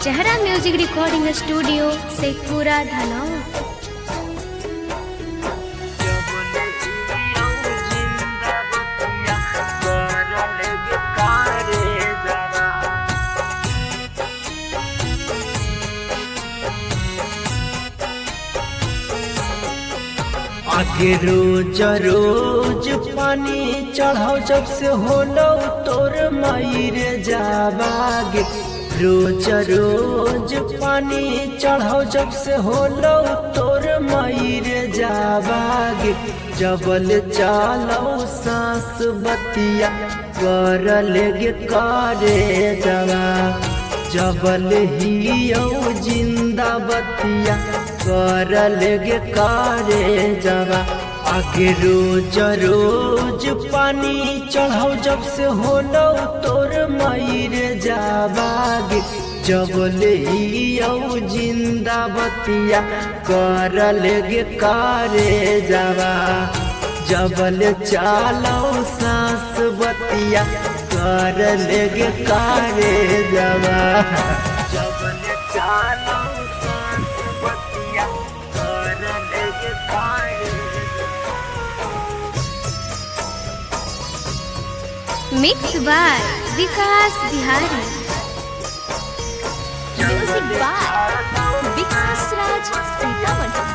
जहरा music recording studio Sheikhpura Dhanaur. आगे रोज रोज पानी चढ़ाओ जब से होलो तोर मायर जाबागे। रोज रोज पानी चढ़ाओ जब से होलो तोर मायर जाबागे। जबल चालो सांस बतिया कर लेगे करे जवा। जबल हियो जिंदा बतिया कर लेगे करे जवा। आगे रोज रोज पानी चढ़ाओ जब से होलो तोर मायर जाबागे। जबल हियो जिंदा बतिया कर लेगे करे जवा। जबल चालो सांस बतिया कर लेगे करे जवा। जबल चालो सांस बतिया कर लेगे करे। Mix by Vikas Bihari. Music by Vikas Raj Sitamarhi.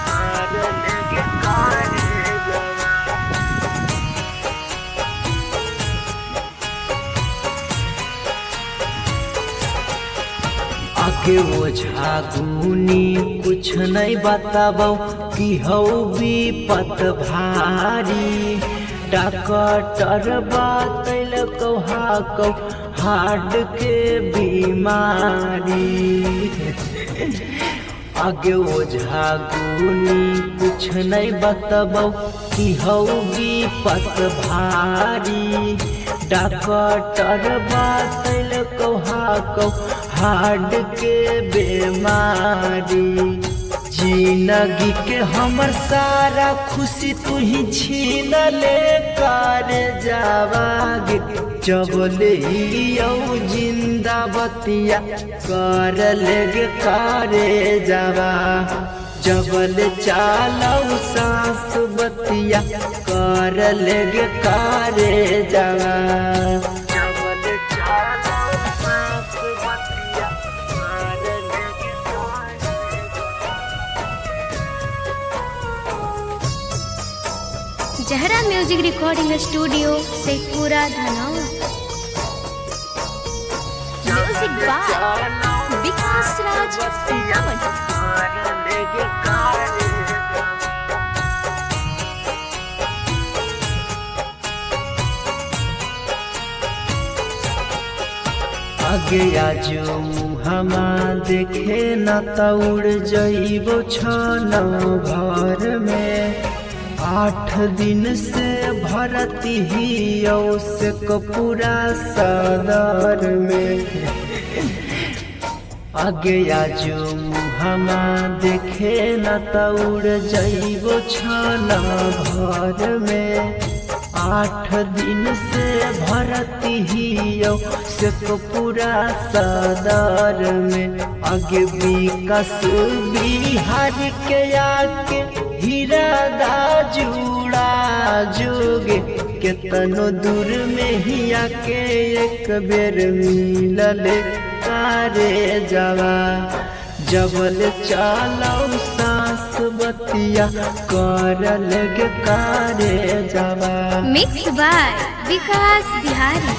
आगे ओझा गुनी कुछ नहीं बताबो कि हौ विपत भारी। डॉक्टर बतैल कौ हार्ट के बीमारी। आगे ओझा गुनी कुछ नहीं बताबो कि हौ विपत भारी। डॉक्टर बतैल कौ हार्ट के बीमारी। जिंदगी के हमर सारा खुशी तू ही छीन ले कर जावागे। जबल हियो जिंदा बतिया कर लेगे करे जावा। जबल चालो सांस बतिया कर लेगे करे जावा। जबल चालो सांस बतिया कर लेगे जहरा music recording studio Sheikhpura Dhanaur. Music by Vikas Raj Sitamarhi. आगे आजो मुहमा देखे न तौड़ जइबो छन घर में। 8 दिन से भरती ही से कपूरा सदर में। आगे आजो मुहमा देखे न तौड़ जइबो छन घर में। 8 दिन से भरती ही से कपूरा सदर में। आगे विकास बिहार के आके हीरा दा जुड़ा जोगे। केतनो दूर में ही आके एक बेर मिलले करे जावा। जबल चालो सांस बतिया कर लेगे करे जावा। Mix by Vikas Bihari.